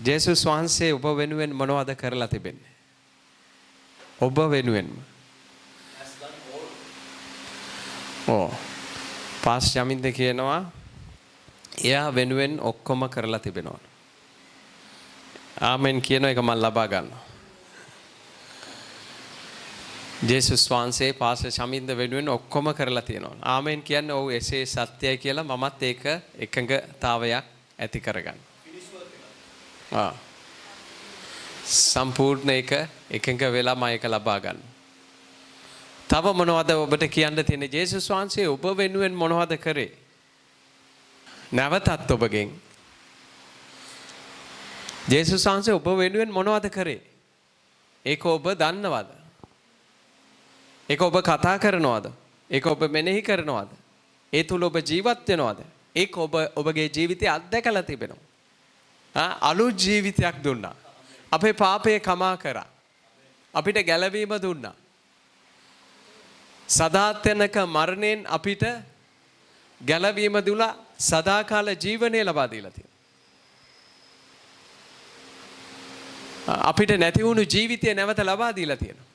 ජේසුස් වහන්සේ ඔබ වෙනුවෙන් මොනවද කරලා තිබෙන්නේ? ඔබ වෙනුවෙන්ම. පාස් ජමින්ද කියනවා එයා වෙනුවෙන් ඔක්කොම කරලා තිබෙනවා. ආමෙන් කියන එක මම ලබා ගන්නවා. ජේසුස් වහන්සේ පාස් ජමින්ද වෙනුවෙන් ඔක්කොම කරලා තියෙනවා. ආමෙන් කියන්නේ ඔව් එසේ සත්‍යයි කියලා මමත් ඒක එකඟතාවයක් ඇති කරගන්න. සම්පූර්ණ එකඟ වෙලා මම ඒක ලබා ගන්න. තව මොනවද ඔබට කියන්න තියෙන්නේ? ජේසුස් වහන්සේ ඔබ වෙනුවෙන් මොනවද කරේ? නැවතත් ඔබගෙන් ජේසුස් වහන්සේ ඔබ වෙනුවෙන් මොනවද කරේ? ඒක ඔබ දන්නවද? ඒක ඔබ කතා කරනවද? ඒක ඔබ මෙනෙහි කරනවද? ඒ තුල ඔබ ජීවත් වෙනවද? ඒක ඔබගේ ජීවිතය අත්දැකලා තිබෙනවා. අලුත් ජීවිතයක් දුන්නා. අපේ පාපය කමා කරා. අපිට ගැලවීම දුන්නා. සදාතනික මරණයෙන් අපිට ගැලවීම දුලා සදාකාල ජීවනය ලබා දීලා තියෙනවා. අපිට නැති වුණු ජීවිතය නැවත ලබා දීලා තියෙනවා.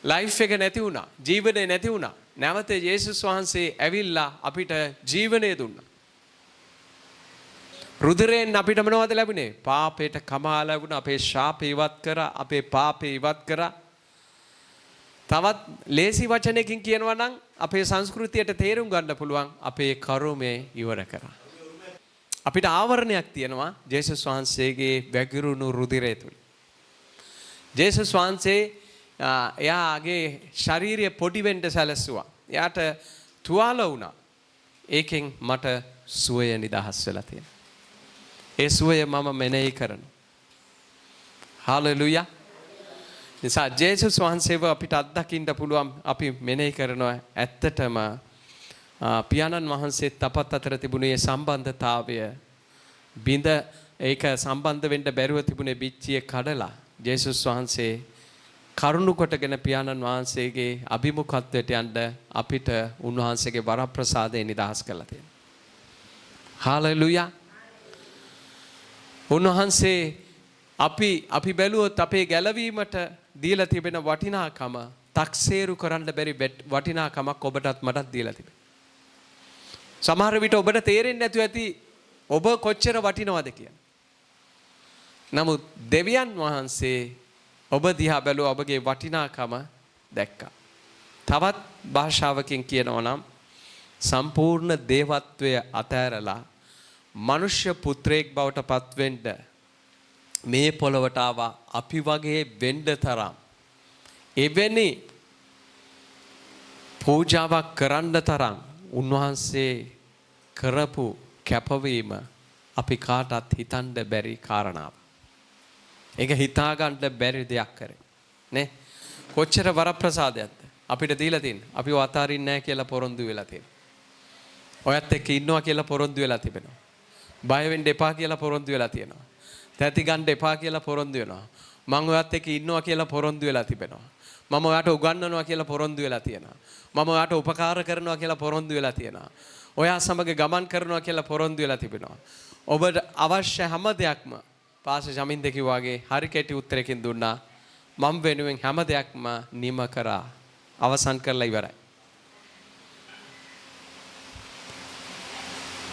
ලයිෆ් එක නැති වුණා. ජීවනය නැති වුණා. නැවත යේසුස් වහන්සේ ඇවිල්ලා අපිට ජීවනය දුන්නා. රුධිරයෙන් අපිට මොනවද ලැබුණේ? පාපයට කමා ලැබුණා. අපේ ශාපේ ඉවත් කරා. අපේ පාපේ ඉවත් කරා. තවත් ලේසි වචනයකින් කියනවා නම් අපේ සංස්කෘතියට තේරුම් ගන්න පුළුවන් අපේ කර්මය ඉවර කරා. අපිට ආවරණයක් තියෙනවා ජේසුස් වහන්සේගේ වැගිරුණු රුධිරය තුල. ජේසුස් වහන්සේ එයාගේ ශාරීරිය පොඩි වෙන්න සැලසුවා. එයාට තුවාල වුණා. ඒකෙන් මට සුවය නිදහස් වෙලා තියෙනවා. ඒ සුවය මම මෙනෙහි කරනවා. හාලෙලූයා. නිසා ජේසුස් වහන්සේව අපිට අත්දකින්න පුළුවන්. අපි මෙනෙහි කරනවා ඇත්තටම පියාණන් වහන්සේත් අපත් අතර තිබුණේ සම්බන්ධතාවය බිඳ ඒක සම්බන්ධ වෙන්න බැරුව තිබුණේ පිච්චිය කඩලා ජේසුස් වහන්සේ කරුණු කොටගෙන පියාණන් වහන්සේගේ අභිමුඛත්වයට යන්න අපිට උන්වහන්සේගේ වරප්‍රසාදය නිදහස් කළා තියෙනවා. හාලෙලූයා. උන්වහන්සේ අපි බැලුවොත් අපේ ගැලවීමට දීලා තිබෙන වටිනාකම තක්සේරු කරන්න බැරි වටිනාකමක් ඔබටත් මටත් දීලා තිබෙනවා. සමහර විට ඔබට තේරෙන්නේ නැතුව ඇති ඔබ කොච්චර වටිනවද කියලා. නමුත් දෙවියන් වහන්සේ ඔබ දිහා බැලුවා ඔබගේ වටිනාකම දැක්කා. තවත් භාෂාවකින් කියනවා නම් සම්පූර්ණ දේවත්වය අතහැරලා මනුෂ්‍ය පුත්‍රයෙක් බවට පත්වෙන්න මේ පොළවට ආවා අපි වගේ වෙන්න තරම් එවැනි පූජාවක් කරන්න තරම් උන්වහන්සේ කරපු කැපවීම අපි කාටත් හිතන්න බැරි කාරණාවක්. ඒක හිතා ගන්න බැරි දෙයක් කරේ. නේ? කොච්චර වරප්‍රසාදයක්ද අපිට දීලා තියෙන්නේ. අපිව අතාරින්නේ නැහැ කියලා පොරොන්දු වෙලා තියෙනවා. ඔයත් එක්ක ඉන්නවා කියලා පොරොන්දු වෙලා තිබෙනවා. බය වෙන්න එපා කියලා පොරොන්දු වෙලා තියෙනවා. තැති ගන්න එපා කියලා පොරොන්දු වෙනවා. මම ඔයත් එක්ක ඉන්නවා කියලා පොරොන්දු වෙලා තිබෙනවා. මම ඔයාට උගන්වනවා කියලා පොරොන්දු වෙලා තියෙනවා. මම ඔයාට උපකාර කරනවා කියලා පොරොන්දු වෙලා තියෙනවා. ඔයා සමග ගමන් කරනවා කියලා පොරොන්දු වෙලා තිබෙනවා. ඔබට අවශ්‍ය හැම දෙයක්ම පාස ජමින්ද කිව්වාගේ හරි කෙටි උත්තරයකින් දුන්නා. මම වෙනුවෙන් හැම දෙයක්ම නිම කරා. අවසන් කරලා ඉවරයි.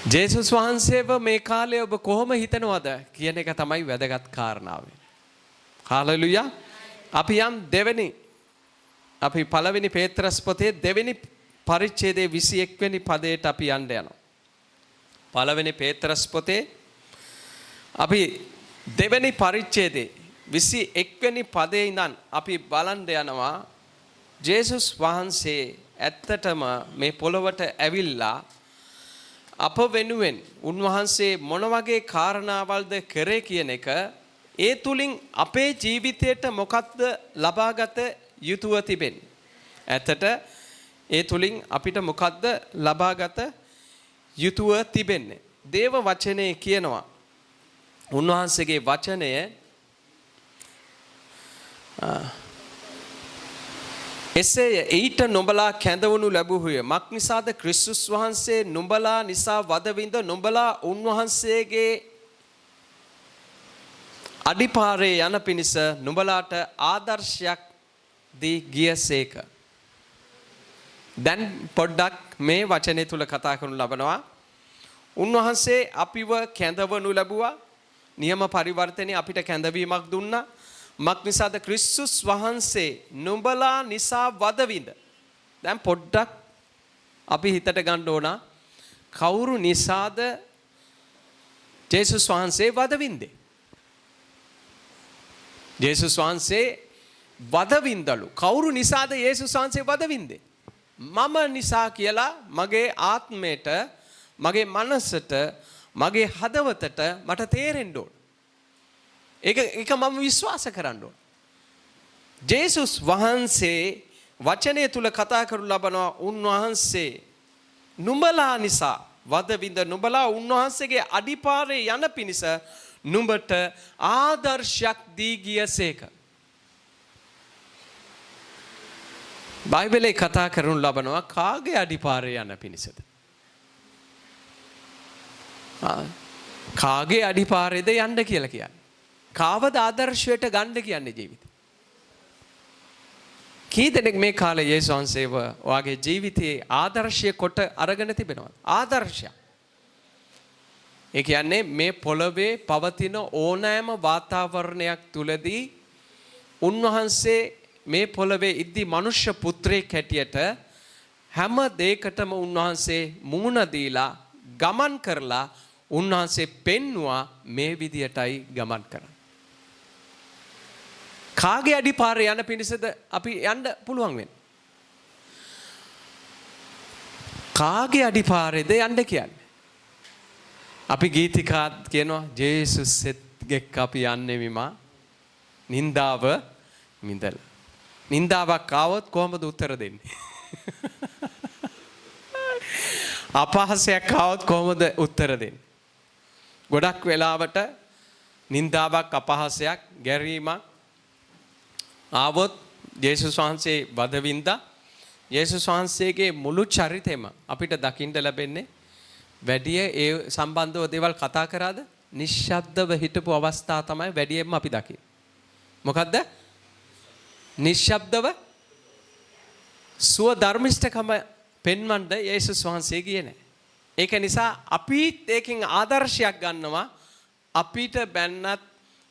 ජේසුස් වහන්සේව මේ කාලේ ඔබ කොහොම හිතනවද කියන එක තමයි වැදගත් කාරණාව. හාලෙලූයා. අපි පළවෙනි පේත්‍රස් පොතේ දෙවෙනි පරිච්ඡේදයේ 21 වෙනි පදයට අපි යන්න යනවා. පළවෙනි පේත්‍රස් පොතේ අපි දෙවෙනි පරිච්ඡේදයේ 21 වෙනි පදේ ඉඳන් අපි බලන්න යනවා ජේසුස් වහන්සේ ඇත්තටම මේ පොළොවට ඇවිල්ලා අප වෙනුවෙන් උන්වහන්සේ මොන වගේ කාරණාවල්ද කරේ කියන එක ඒ තුලින් අපේ ජීවිතයට මොකක්ද ලබාගත යුතුව තිබෙන්නේ. ඇත්තට ඒ තුලින් අපිට මොකක්ද ලබාගත යුතුව තිබෙන්නේ. දේව වචනේ කියනවා උන්වහන්සේගේ වචනය එසේ ඊට නුඹලා කැඳවනු ලැබුහුය. මක් නිසාද ක්‍රිස්තුස් වහන්සේ නුඹලා නිසා වදවිඳ නුඹලා උන්වහන්සේගේ අඩිපාරේ යන පිණිස නුඹලාට ආදර්ශයක් දී ගියසේක. දැන් පොඩ්ඩක් මේ වචනේ තුල කතා කරනු ලබනවා. උන්වහන්සේ අපිව කැඳවනු ලැබුවා. නියම පරිවර්තනයේ අපිට කැඳවීමක් දුන්නා. මක් නිසාද? ක්‍රිස්තුස් වහන්සේ නුඹලා නිසා වදවිඳ. දැන් පොඩ්ඩක් අපි හිතට ගන්න ඕන කවුරු නිසාද ජේසුස් වහන්සේ වදවින්දේ? ජේසුස් වහන්සේ වදවින්දලු. කවුරු නිසාද ජේසුස් වහන්සේ වදවින්දේ? මම නිසා කියලා මගේ ආත්මයට, මගේ මනසට, මගේ හදවතට මට තේරෙන්න ඕන. ඒක මම විශ්වාස කරන්න ඕන. ජේසුස් වහන්සේ වචනය තුල කතා කරනු ලබනවා. උන්වහන්සේ නුඹලා නිසා වදවිඳ නුඹලා උන්වහන්සේගේ අඩිපාරේ යන පිණිස නුඹට ආදර්ශයක් දී ගියසේක. බයිබලයේ කතා කරනු ලබනවා කාගේ අඩිපාරේ යන පිණිසද? කාගේ අඩිපාරේද යන්න කියලා කියන්නේ? කාවද ආදර්ශයට ගන්න කියන්නේ ජීවිතේ? කී දෙනෙක් මේ කාලේ යේසුස් වහන්සේව ඔයාගේ ජීවිතයේ ආදර්ශය කොට අරගෙන තිබෙනවද? ආදර්ශය. ඒ කියන්නේ මේ පොළවේ පවතින ඕනෑම වාතාවරණයක් තුලදී උන්වහන්සේ මේ පොළවේ ඉද්දි මනුෂ්‍ය පුත්‍රයෙක් හැටියට හැම දෙයකටම උන්වහන්සේ මුහුණ දීලා ගමන් කරලා උන්වහන්සේ පෙන්නවා මේ විදියටයි ගමන් කරන්නේ. කාගේ අඩිපාරේ යන පිණිසද අපි යන්න පුළුවන් වෙන්නේ? කාගේ අඩිපාරේද යන්න කියන්නේ? අපි ගීතිකාත් කියනවා ජේසුස් එක්ක අපි යන්නේ විමා නින්දාව මිදලා. නින්දාවක් ආවොත් කොහොමද උත්තර දෙන්නේ? අපහාසයක් ආවොත් කොහොමද උත්තර දෙන්නේ? ගොඩක් වෙලාවට නින්දාවක්, අපහාසයක්, ගැරීමක් ආවොත් ජේසුස් වහන්සේ වදවින්දා. ජේසුස් වහන්සේගේ මුළු චරිතෙම අපිට දකින්න ලැබෙන්නේ වැඩි ඒ සම්බන්ධව දේවල් කතා කරාද? නිශ්ශබ්දව හිටපු අවස්ථා තමයි වැඩියෙන්ම අපි දකින්නේ. මොකද්ද? නිශ්ශබ්දව සුව ධර්මිෂ්ඨකම පෙන්වන්න යේසුස් වහන්සේ ගියේ නැහැ. ඒක නිසා අපිත් ඒකෙන් ආදර්ශයක් ගන්නවා. අපිට බැන්නත්,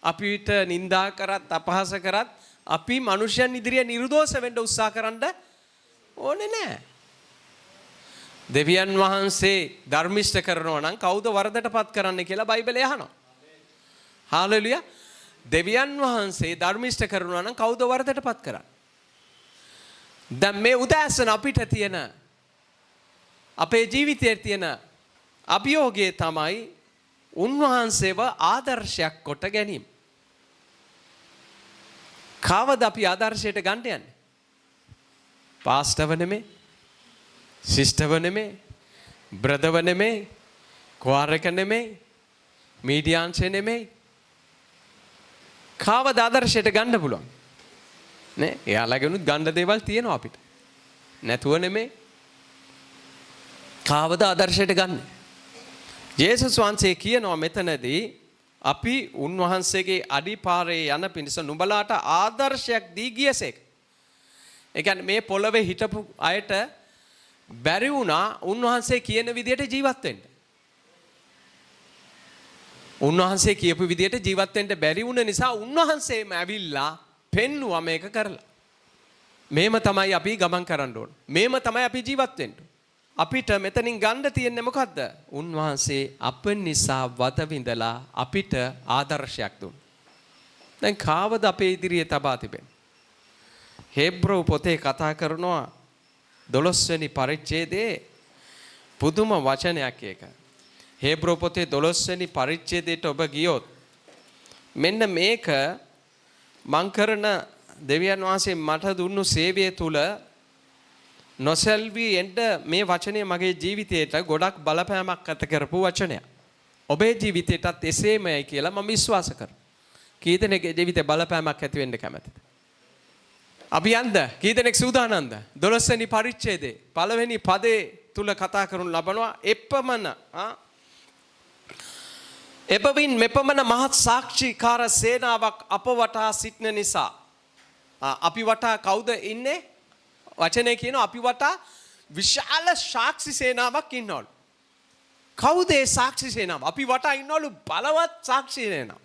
අපිට නිඳා කරත්, අපහාස කරත් අපි මනුෂ්‍යයන් ඉදිරියේ නිර්දෝෂ වෙන්න උත්සාහ කරන්න ඕනේ නැහැ. දෙවියන් වහන්සේ ධර්මිෂ්ඨ කරනවා නම් කවුද වරදටපත් කරන්නේ කියලා බයිබලයේ අහනවා. හාලෙලුයා. දෙවියන් වහන්සේ ධර්මිෂ්ඨ කරනවා නම් කවුද වරදටපත් කරන්නේ? දැන් මේ උදෑසන අපිට තියෙන අපේ ජීවිතයේ තියෙන අභියෝගය තමයි උන්වහන්සේව ආදර්ශයක් කොට ගැනීම. කාවද අපි ආදර්ශයට ගන්න යන්නේ? පාස්ටර්ව නෙමෙයි, සිස්ටර්ව නෙමෙයි, බ්‍රදර්ව නෙමෙයි, කොර් එක නෙමෙයි, මීඩියාන්ෂේ නෙමෙයි. කාවද ආදර්ශයට ගන්න පුළුවන්? නේ? එයාලගෙනුත් ගන්න දේවල් තියෙනවා අපිට. නැතුව නෙමෙයි. කාවද ආදර්ශයට ගන්න? ජේසුස් වහන්සේ කියනවා මෙතනදී අපි උන්වහන්සේගේ අඩිපාරේ යන පිණිස නුඹලාට ආදර්ශයක් දී ගියසේක. ඒ කියන්නේ මේ පොළවේ හිටපු අයට බැරි වුණා උන්වහන්සේ කියන විදියට ජීවත් වෙන්න. උන්වහන්සේ කියපු විදියට ජීවත් වෙන්න බැරි වුණ නිසා උන්වහන්සේම ඇවිල්ලා පෙන්නුවා මේක කරලා. මේම තමයි අපි ගමන් කරන්න ඕන. මේම තමයි අපි ජීවත් වෙන්න. අපිට මෙතනින් ගන්න තියෙන්නේ මොකද්ද? උන්වහන්සේ අප නිසා වදවිඳලා අපිට ආදර්ශයක් දුන්නා. දැන් කාවද අපේ ඉදිරියේ තබා තිබෙන්නේ? හේබ්‍රෝ පොතේ කතා කරනවා 12 වෙනි පරිච්ඡේදයේ පුදුම වචනයක් ඒක. හේබ්‍රෝ පොතේ 12 වෙනි පරිච්ඡේදයට ඔබ ගියොත් මෙන්න මේක මං කරන දෙවියන් වහන්සේ මට දුන්නු සේවය තුල නොසෙල්වි එන්න මේ වචනය මගේ ජීවිතයට ගොඩක් බලපෑමක් ඇති කරපු වචනයක්. ඔබේ ජීවිතයටත් එසේමයි කියලා මම විශ්වාස කරනවා. කී දෙනෙක්ගේ ජීවිතේ බලපෑමක් ඇති වෙන්න කැමතිද? අපි යන්ද කී දෙනෙක් සූදානම්ද? 12 වෙනි පරිච්ඡේදයේ පළවෙනි පදේ තුල කතා කරනු ලබනවා එපමණ එබැවින් මෙපමණ මහත් සාක්ෂිකාර සේනාවක් අප වටා සිටින නිසා අපි වටා කවුද ඉන්නේ? වචනේ කියනවා අපි වටා විශාල සාක්ෂි සේනාවක් ඉන්නවලු. කවුද ඒ සාක්ෂි සේනාව? අපි වටා ඉන්නවලු බලවත් සාක්ෂි සේනාව.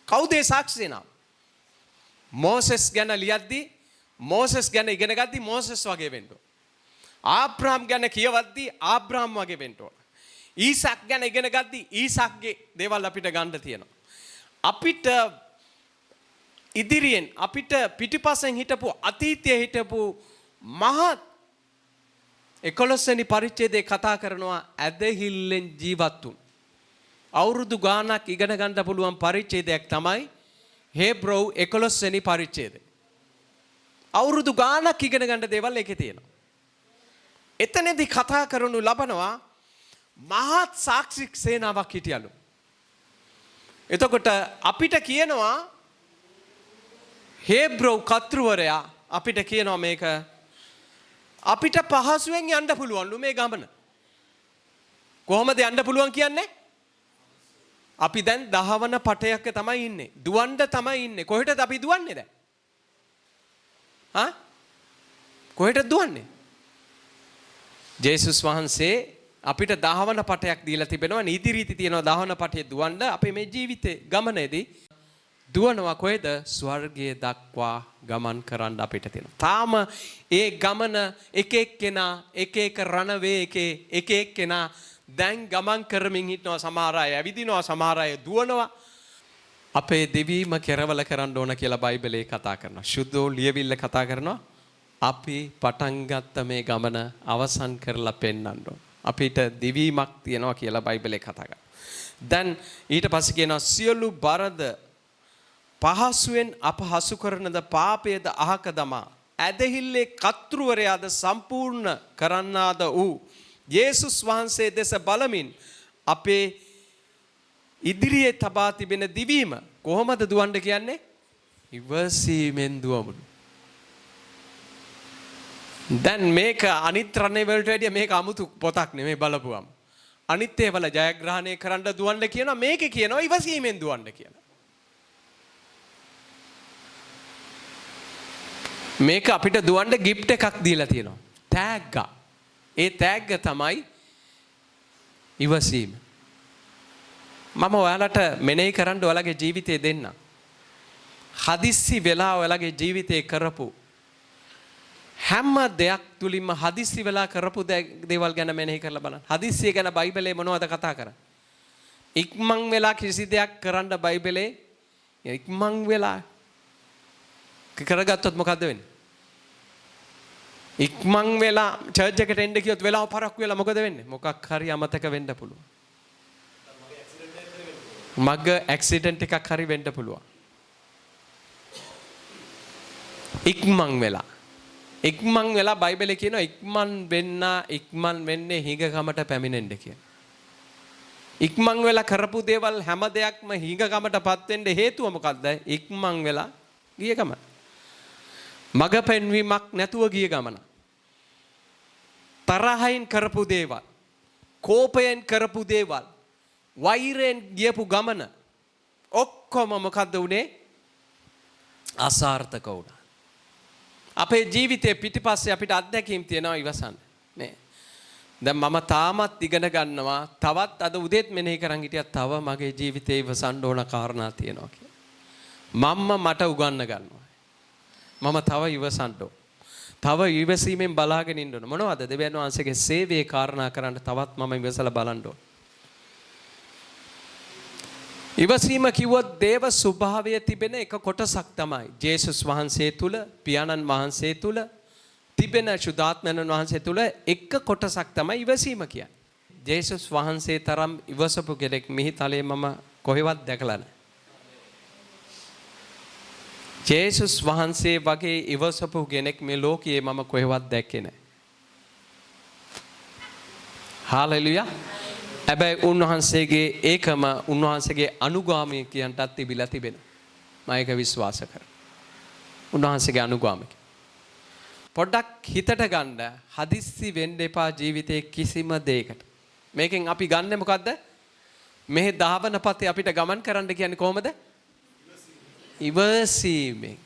කවුද ඒ සාක්ෂි සේනාව? මෝසෙස් ගැන ලියද්දී මෝසෙස් ගැන ඉගෙන ගද්දී මෝසෙස් වගේ වෙන්න ඕන. ආබ්‍රහම් ගැන කියවද්දී ආබ්‍රහම් වගේ වෙන්න ඕන. ඊසක් ගැන ඉගෙන ගද්දී ඊසක්ගේ දේවල් අපිට ගන්න තියෙනවා. අපිට ඉදිරියෙන් අපිට පිටිපස්සෙන් හිටපු අතීතයේ හිටපු මහත් 11 වෙනි පරිච්ඡේදයේ කතා කරනවා ඇදහිල්ලෙන් ජීවත් වුන්. අවුරුදු ගාණක් ඉගෙන ගන්න පුළුවන් පරිච්ඡේදයක් තමයි හේබ්‍රව් 11 වෙනි පරිච්ඡේදය. අවුරුදු ගාණක් ඉගෙන ගන්න දේවල් ඒකේ තියෙනවා. එතනදී කතා කරනු ලබනවා මහත් සාක්ෂි සේනාවක් හිටියලු. එතකොට අපිට කියනවා හේබ්‍රව් කතෘවරයා අපිට කියනවා මේක අපිට පහසුවෙන් යන්න පුළුවන්ලු මේ ගමන. කොහොමද යන්න පුළුවන් කියන්නේ? අපි දැන් 10 වන පටයක තමයි ඉන්නේ. දුවන්න තමයි ඉන්නේ. කොහෙටද අපි දුවන්නේ දැන්? හා? කොහෙටද දුවන්නේ? ජේසුස් වහන්සේ අපිට 10 වන පටයක් දීලා තිබෙනවා. නීති රීති තියෙනවා 10 වන පටයේ දුවන්න. අපේ මේ ජීවිතේ ගමනේදී දුවනවා කොහෙද? ස්වර්ගයේ දක්වා ගමන් කරන්න අපිට තියෙනවා. තාම ඒ ගමන එක එක්කෙනා එක එක රණවේ එකේ එක එක්කෙනා දැන් ගමන් කරමින් හිටනවා. සමහර අය ඇවිදිනවා, සමහර අය දුවනවා. අපේ දෙවීම කෙරවල කරන්න ඕන කියලා බයිබලයේ කතා කරනවා. සුද්ධෝ ලියවිල්ල කතා කරනවා. අපි පටන් ගත්ත මේ ගමන අවසන් කරලා පෙන්වන්න ඕන. අපිට දෙවීමක් තියෙනවා කියලා බයිබලයේ කතා කරනවා. දැන් ඊට පස්සේ කියනවා සියලු බරද පහසුවෙන් අප හසු කරනද පාපයේද අහක දමා ඇදහිල්ලේ කතෘවරයාද සම්පූර්ණ කරන්නාද වූ යේසුස් වහන්සේ දෙස බලමින් අපේ ඉදිරියේ තබා තිබෙන දිවීම කොහොමද දුවන්න කියන්නේ? ඉවසීමෙන් දුවමුලු. දැන් මේක අනිත් රණේ වලට වැඩිය මේක 아무තු පොතක් නෙමෙයි බලපුවම. අනිත් ඒවල ජයග්‍රහණය කරන්න දුවන්න කියනවා, මේකේ කියනවා ඉවසීමෙන් දුවන්න කියලා. මේක අපිට දුවන්න ගිෆ්ට් එකක් දීලා තියෙනවා. තෑග්ග. ඒ තෑග්ග තමයි ඉවසීම. මම ඔයාලට මෙනෙහි කරන්න ඔයාලගේ ජීවිතේ දෙන්න. හදිස්සි වෙලා ඔයාලගේ ජීවිතේ කරපු හැම දෙයක් තුලින්ම හදිස්සි වෙලා කරපු දේවල් ගැන මෙනෙහි කරලා බලන්න. හදිස්සිය ගැන බයිබලයේ මොනවද කතා කරන්නේ? ඉක්මන් වෙලා කිසි දෙයක් කරන්න බයිබලයේ ඉක්මන් වෙලා කරගත්තොත් මොකද්ද වෙන්නේ? ඉක්මන් වෙලා චර්ච් එකට එන්න කියොත් වෙලාව පරක් වෙලා මොකද වෙන්නේ? මොකක් හරි අමතක වෙන්න පුළුවන්. මග ඇක්සිඩන්ට් එකක් හරි වෙන්න පුළුවන්. ඉක්මන් වෙලා බයිබලයේ කියනවා ඉක්මන් වෙන්නේ හිඟකමට පැමිණෙන්න කියලා. ඉක්මන් වෙලා කරපු දේවල් හැම දෙයක්ම හිඟකමටපත් වෙන්න හේතුව මොකද්ද? ඉක්මන් වෙලා ගිය ගමන. මග පෙන්වීමක් නැතුව ගිය ගමන. තරහින් කරපු දේවල්, කෝපයෙන් කරපු දේවල්, වෛරයෙන් ගියපු ගමන ඔක්කොම මොකද්ද උනේ? අසාර්ථක වුණා. අපේ ජීවිතේ පිටිපස්සේ අපිට අත්දැකීම් තියෙනවා ඉවසන්න. නේ. දැන් මම තාමත් ඉගෙන ගන්නවා. තවත් අද උදේත් මෙනෙහි කරන් හිටියා තව මගේ ජීවිතේ ඉවසන්න ඕන කාරණා තියෙනවා කියලා. මට උගන්න ගන්නවා. මම තව ඉවසන්න ඕන. තව ඉවසීමෙන් බලාගෙන ඉන්න ඕන. මොනවද? දෙවියන් වහන්සේගේ සේවයේ කාරණා කරන්න තවත් මම ඉවසලා බලන්න ඕන. ඉවසීම කිව්වොත් දේව ස්වභාවය තිබෙන එක කොටසක් තමයි. ජේසුස් වහන්සේ තුල, පියාණන් වහන්සේ තුල තිබෙන සුදාත්මයන් වහන්සේ තුල එක කොටසක් තමයි ඉවසීම කියන්නේ. ජේසුස් වහන්සේ තරම් ඉවසපු කෙනෙක් මිහි තලයේ මම කොහෙවත් දැකලා නැහැ. ජේසුස් වහන්සේ වගේ ඉවසපු කෙනෙක් මේ ලෝකයේ මම කොහෙවත් දැක්කේ නැහැ. හාලෙලුයා. හැබැයි උන්වහන්සේගේ ඒකම උන්වහන්සේගේ අනුගාමී කියන්ටත් තිබිලා තිබෙනවා. මම ඒක විශ්වාස කරනවා. උන්වහන්සේගේ අනුගාමී. පොඩ්ඩක් හිතට ගන්න හදිස්සි වෙන්න එපා ජීවිතේ කිසිම දෙයකට. මේකෙන් අපි ගන්නෙ මොකද්ද? මේ ධාවන පතේ අපිට ගමන් කරන්න කියන්නේ කොහොමද? ඉවසීමෙන්.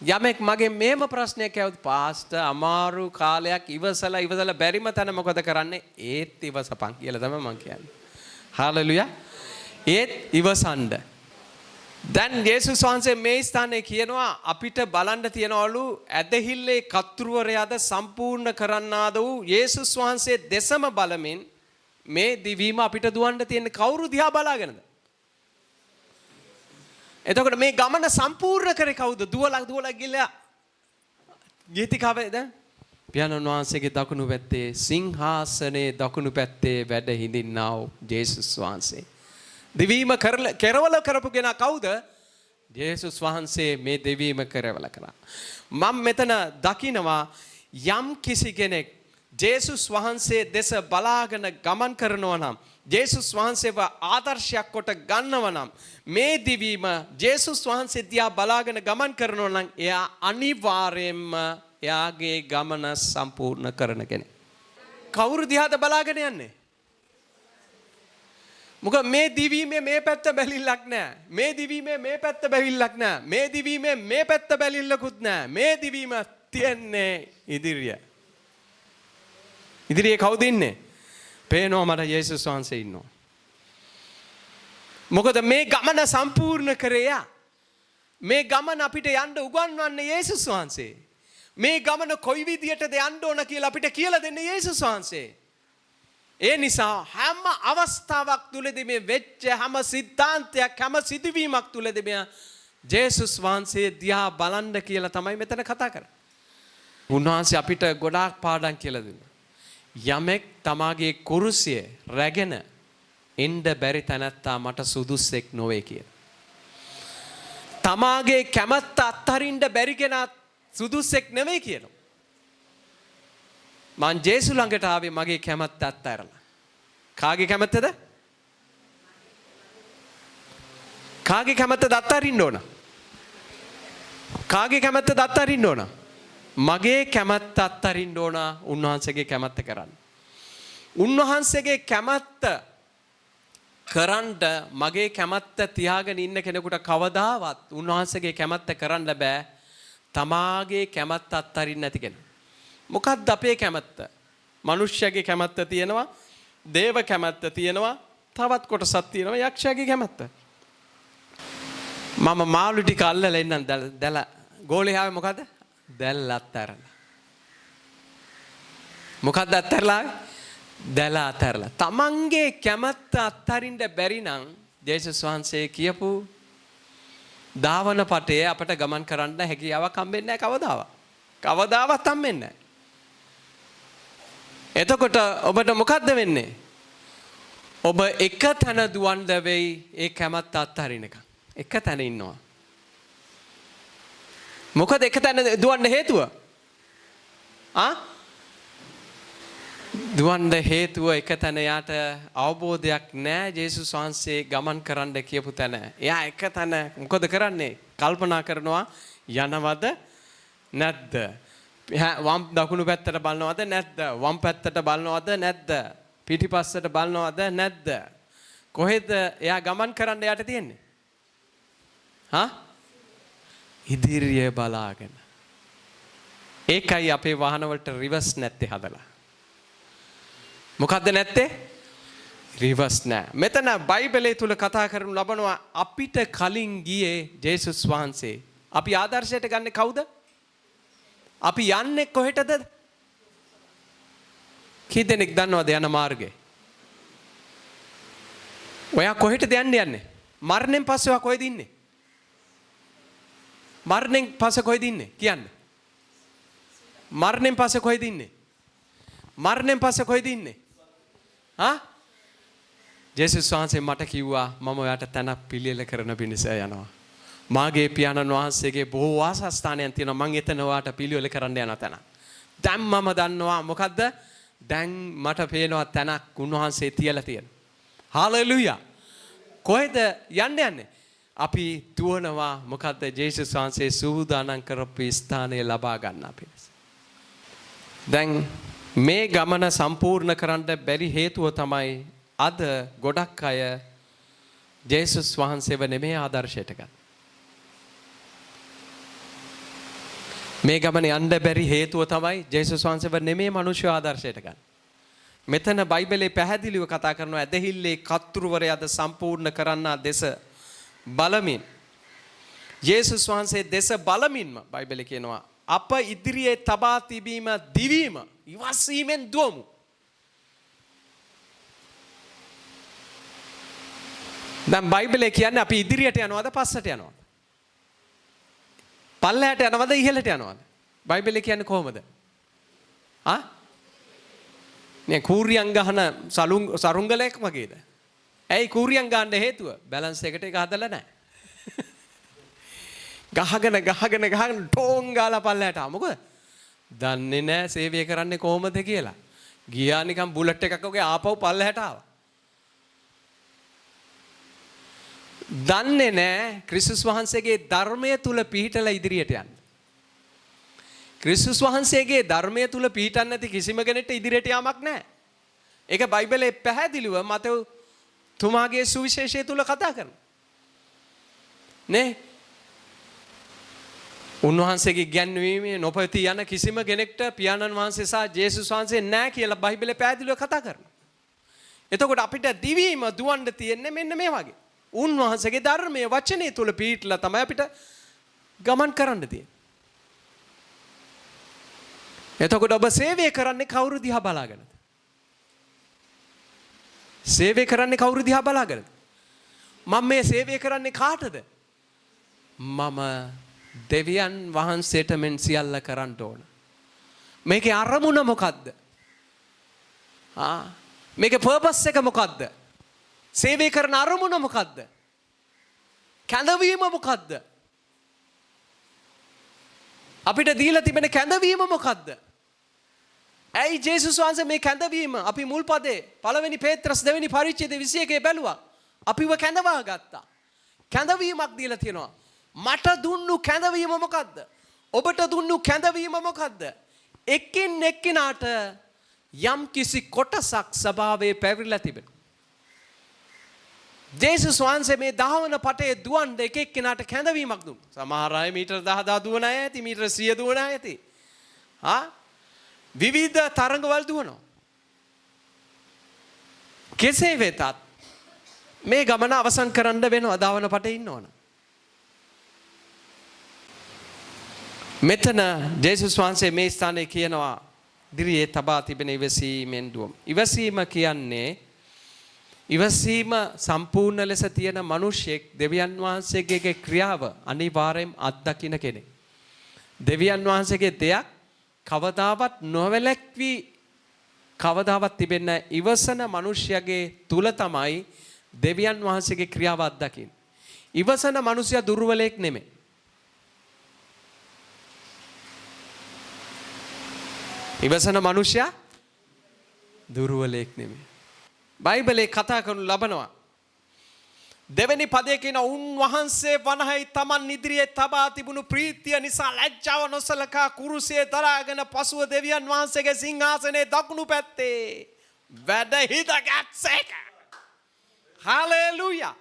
යමෙක් මගේ මේම ප්‍රශ්නයක් ඇහුවොත් පාස්ටර් අමාරු කාලයක් ඉවසලා බැරිම තැන මොකද කරන්නේ? ඒත් ඉවසපන් කියලා තමයි මම කියන්නේ. හාලෙලුයා. ඒත් ඉවසන්න. දැන් යේසුස් වහන්සේ මේ ස්ථානයේ කියනවා අපිට බලන්න තියනවලු ඇදහිල්ලේ කතුරුවරයාද සම්පූර්ණ කරන්නාද වූ යේසුස් වහන්සේ දෙසම බලමින් මේ දිවීම අපිට දුවන්න තියෙන කවුරු දිහා බලාගෙනද? එතකොට මේ ගමන සම්පූර්ණ කරේ කවුද? දුවලා ගිහලා ගීතිකාවේද? පියාණන් වහන්සේගේ දකුණු පැත්තේ සිංහාසනයේ දකුණු පැත්තේ වැඩ හිඳින්නා වූ යේසුස් වහන්සේ. දෙවීම කෙරවල කරපු කෙනා කවුද? යේසුස් වහන්සේ මේ දෙවීම කෙරවල කළා. මම මෙතන දකිනවා යම් කිසි කෙනෙක් යේසුස් වහන්සේ දෙස බලාගෙන ගමන් කරනවා නම්, යේසුස් වහන්සේව ආදර්ශයක් කොට ගන්නවා නම්, මේ දිවීම යේසුස් වහන්සේ දිහා බලාගෙන ගමන් කරනවා නම් එයා අනිවාර්යයෙන්ම එයාගේ ගමන සම්පූර්ණ කරන කෙනෙක්. කවුරු දිහාද බලාගෙන යන්නේ? මොකද මේ දිවීමේ මේ පැත්ත බැලිල්ලක් නැහැ. මේ දිවීමේ මේ පැත්ත බැලිල්ලක් නැහැ. මේ දිවීමේ මේ පැත්ත බැලිල්ලකුත් නැහැ. මේ දිවීම තියන්නේ ඉදිරිය. ඉදිරියේ කවුද ඉන්නේ? පේනවා මට යේසුස් වහන්සේ ඉන්නවා. මොකද මේ ගමන සම්පූර්ණ කරේ යා. මේ ගමන අපිට යන්න උගන්වන්නේ යේසුස් වහන්සේ. මේ ගමන කොයි විදියටද යන්න ඕන කියලා අපිට කියලා දෙන්නේ යේසුස් වහන්සේ. ඒ නිසා හැම අවස්ථාවක් තුලදී මේ වෙච්ච හැම සිද්ධාන්තයක් හැම සිදුවීමක් තුලදී මේ ජේසුස් වහන්සේ දිහා බලන්න කියලා තමයි මෙතන කතා කරන්නේ. උන්වහන්සේ අපිට ගොඩාක් පාඩම් කියලා දුන්නා. යමෙක් තමාගේ කුරුසිය රැගෙන එන්න බැරි තැනැත්තා මට සුදුස්සෙක් නොවේ කියලා. තමාගේ කැමැත්ත අත්හරින්න බැරි කෙනා සුදුස්සෙක් නෙවෙයි කියනවා. මං ජේසු ළඟට ආවේ මගේ කැමැත්ත අත්හැරලා. කාගේ කැමැත්තද? කාගේ කැමැත්තද අත්හරින්න ඕන? කාගේ කැමැත්තද අත්හරින්න ඕන? මගේ කැමැත්ත අත්හරින්න ඕන උන්වහන්සේගේ කැමැත්ත කරන්න. උන්වහන්සේගේ කැමැත්ත කරන්න මගේ කැමැත්ත තියාගෙන ඉන්න කෙනෙකුට කවදාවත් උන්වහන්සේගේ කැමැත්ත කරන්න බෑ. තමාගේ කැමැත්ත අත්හරින්න නැති කෙනා. මොකක්ද අපේ කැමැත්ත? මනුෂ්‍යගේ කැමැත්ත තියෙනවා, දේව කැමැත්ත තියෙනවා, තවත් කොටසක් තියෙනවා යක්ෂයාගේ කැමැත්ත. මම මාළු ටික අල්ලලා එන්නම් දැල ගෝලේ ආවේ මොකද? දැල් අත්හැරලා. මොකක්ද අත්හැරලා? දැල අත්හැරලා. තමන්ගේ කැමැත්ත අත්හරින්න බැරි නම් ජේසුස් වහන්සේ කියපු ධාවන පටේ අපට ගමන් කරන්න හැකියාවක් හම්බෙන්නේ නැහැ කවදාවත්. කවදාවත් හම්බෙන්නේ නැහැ. එතකොට ඔබට මොකද්ද වෙන්නේ? ඔබ එක තැන දුවන්න වෙයි ඒ කැමැත්ත අත්හරිනකම්. එක තැන ඉන්නවා. මොකද එක තැන දුවන්න හේතුව? දුවන්න හේතුව එක තැන යාට අවබෝධයක් නැහැ ජේසුස් වහන්සේ ගමන් කරන්න කියපු තැන. එයා එක තැන මොකද කරන්නේ? කල්පනා කරනවා යනවද නැද්ද? වම් දකුණු පැත්තට බලනවද නැද්ද? වම් පැත්තට බලනවද නැද්ද? පිටිපස්සට බලනවද නැද්ද? කොහෙද එයා ගමන් කරන්න යට තියෙන්නේ? ඉදිරිය බලාගෙන. ඒකයි අපේ වාහනවලට රිවර්ස් නැත්තේ හදලා. මොකද්ද නැත්තේ? රිවර්ස් නෑ. මෙතන බයිබලයේ තුල කතා කරනු ලබනවා අපිට කලින් ගියේ ජේසුස් වහන්සේ. අපි ආදර්ශයට ගන්නේ කවුද? අපි යන්නේ කොහෙටද? කී දෙනෙක් දන්නවද යන මාර්ගේ? ඔයා කොහෙටද යන්නේ? මරණයෙන් පස්සේ ඔයා කොහෙද ඉන්නේ? මරණයෙන් පස්සේ කොහෙද ඉන්නේ? කියන්න. මරණයෙන් පස්සේ කොහෙද ඉන්නේ? මරණයෙන් පස්සේ කොහෙද ඉන්නේ? ජේසුස් වහන්සේ මට කිව්වා මම ඔයාට තැනක් පිළියෙල කරන පිණිස යනවා. මාගේ පියාණන් වහන්සේගේ බොහෝ වාසස්ථානයන් තියෙනවා. මම එතන ඔයාට පිළිවෙල කරන්න යන තැන. දැන් මම දන්නවා මොකද්ද? දැන් මට පේනවා තැනක් උන්වහන්සේ තියලා තියෙනවා. හාලෙලුයා. කොහෙද යන්නේ? අපි දුවනවා මොකද්ද? ජේසුස් වහන්සේ සූදානම් කරපු ස්ථානය ලබා ගන්න අපි. දැන් මේ ගමන සම්පූර්ණ කරන්න බැරි හේතුව තමයි අද ගොඩක් අය ජේසුස් වහන්සේව නෙමෙයි ආදර්ශයට ගන්න. මේ ගමනේ යන්න බැරි හේතුව තමයි ජේසුස් වහන්සේව නෙමෙයි මිනිස්සු ආදර්ශයට ගන්න. මෙතන බයිබලයේ පැහැදිලිව කතා කරනවා ඇදහිල්ලේ කතුරුවරයාද සම්පූර්ණ කරන්නා දෙස බලමින් ජේසුස් වහන්සේ දෙස බලමින්ම බයිබලයේ කියනවා අප ඉදිරියේ තබා තිබීම දිවීම ඉවසීමෙන් දුවමු. දැන් බයිබලයේ කියන්නේ අපි ඉදිරියට යනවද පස්සට යනවද? පල්ලෙහාට යනවද ඉහළට යනවද? බයිබලයේ කියන්නේ කොහොමද? නේ කූරියන් ගහන සරුංගලයක් වගේද? ඇයි කූරියන් ගන්න හේතුව? බැලන්ස් එකට ඒක හදලා නැහැ. ගහගෙන ටෝන් ගාලා පල්ලෙහාට ආ මොකද? දන්නේ නැහැ සේවය කරන්නේ කොහොමද කියලා. ගියා නිකන් බුලට් එකක් වගේ ආපහු පල්ලෙහාට ආවා. දන්නේ නැහැ ක්‍රිස්තුස් වහන්සේගේ ධර්මය තුල පිහිටලා ඉදිරියට යන්න. ක්‍රිස්තුස් වහන්සේගේ ධර්මය තුල පිහිටන්නේ නැති කිසිම කෙනෙක්ට ඉදිරියට යාමක් නැහැ. ඒක බයිබලයේ පැහැදිලිව මතෙව් තුමාගේ සුවිශේෂය තුල කතා කරනවා. නේ? උන්වහන්සේගේ ගැන්වීමේ නොපවතී යන කිසිම කෙනෙක්ට පියාණන් වහන්සේ සහ ජේසුස් වහන්සේ නැහැ කියලා බයිබලයේ පැහැදිලිව කතා කරනවා. එතකොට අපිට දිවීම දුවන්න තියෙන්නේ මෙන්න මේ වගේ. උන්වහන්සේගේ ධර්මයේ වචනේ තුල පිහිටලා තමයි අපිට ගමන් කරන්න තියෙන්නේ. එතකොට ඔබ සේවය කරන්නේ කවුරු දිහා බලාගෙනද? සේවය කරන්නේ කවුරු දිහා බලාගෙනද? මම මේ සේවය කරන්නේ කාටද? මම දෙවියන් වහන්සේට මෙන් සියල්ල කරන්න ඕන. මේකේ අරමුණ මොකද්ද? මේකේ පර්පස් එක මොකද්ද? සේවය කරන අරමුණ මොකද්ද? කැඳවීම මොකද්ද? අපිට දීලා තිබෙන කැඳවීම මොකද්ද? ඇයි ජේසුස් වහන්සේ මේ කැඳවීම අපි මුල් පදේ පළවෙනි පේත්‍රස් දෙවෙනි පරිච්ඡේදයේ 21 බැලුවා. අපිව කැඳවා ගත්තා. කැඳවීමක් දීලා තියෙනවා. මට දුන්නු කැඳවීම මොකද්ද? ඔබට දුන්නු කැඳවීම මොකද්ද? එකින් එක්කිනාට යම් කිසි කොටසක් ස්වභාවයේ පැවිරිලා තිබෙනවා. ජේසුස් වහන්සේ මේ දහවන පටේ දුවන්න එක එක්කිනාට කැඳවීමක් දුන්නා. සමහර අය මීටර 10,000 දුවන අය ඇති, මීටර 100 දුවන අය ඇති. විවිධ තරඟවල දුවනවා. කෙසේ වෙතත් මේ ගමන අවසන් කරන්න වෙනවා දහවන පටේ ඉන්නවනම්. මෙතන ජේසුස් වහන්සේ මේ ස්ථානයේ කියනවා දිරියේ තබා තිබෙන ඉවසීමෙන් දුවමු. ඉවසීම කියන්නේ ඉවසීම සම්පූර්ණ ලෙස තියෙන මිනිසෙක් දෙවියන් වහන්සේගේ ක්‍රියාව අනිවාර්යෙන් අත්දකින්න කෙනෙක්. දෙවියන් වහන්සේගේ දෙයක් කවදාවත් නොවැළැක්වි කවදාවත් තිබෙන්නේ ඉවසන මිනිසයාගේ තුල තමයි දෙවියන් වහන්සේගේ ක්‍රියාව අත්දකින්නේ. ඉවසන මිනිසයා දුර්වලෙක් නෙමෙයි. ඉවසන මිනිසයා දුර්වලෙක් නෙමෙයි. බයිබලයේ කතා කරනු ලබනවා. දෙවෙනි පදයේ කියන උන්වහන්සේ වනහයි තමන් ඉදිරියේ තබා තිබුණු ප්‍රීතිය නිසා ලැජ්ජාව නොසලකා කුරුසියේ දරාගෙන පසුව දෙවියන් වහන්සේගේ සිංහාසනයේ දකුණු පැත්තේ වැඩ හිටගත්සේක. හලෙලූයා.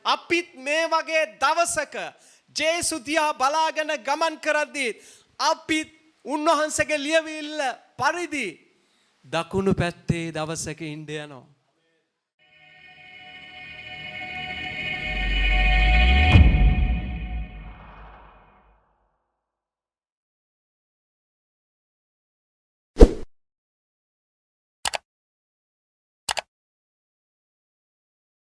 අපිත් මේ වගේ දවසක ජේසුස් දිහා බලාගෙන ගමන් කරද්දී අපිත් උන්වහන්සේගේ ලියවිල්ල පරිදි දකුණු පැත්තේ දවසක ඉඳ යනවා.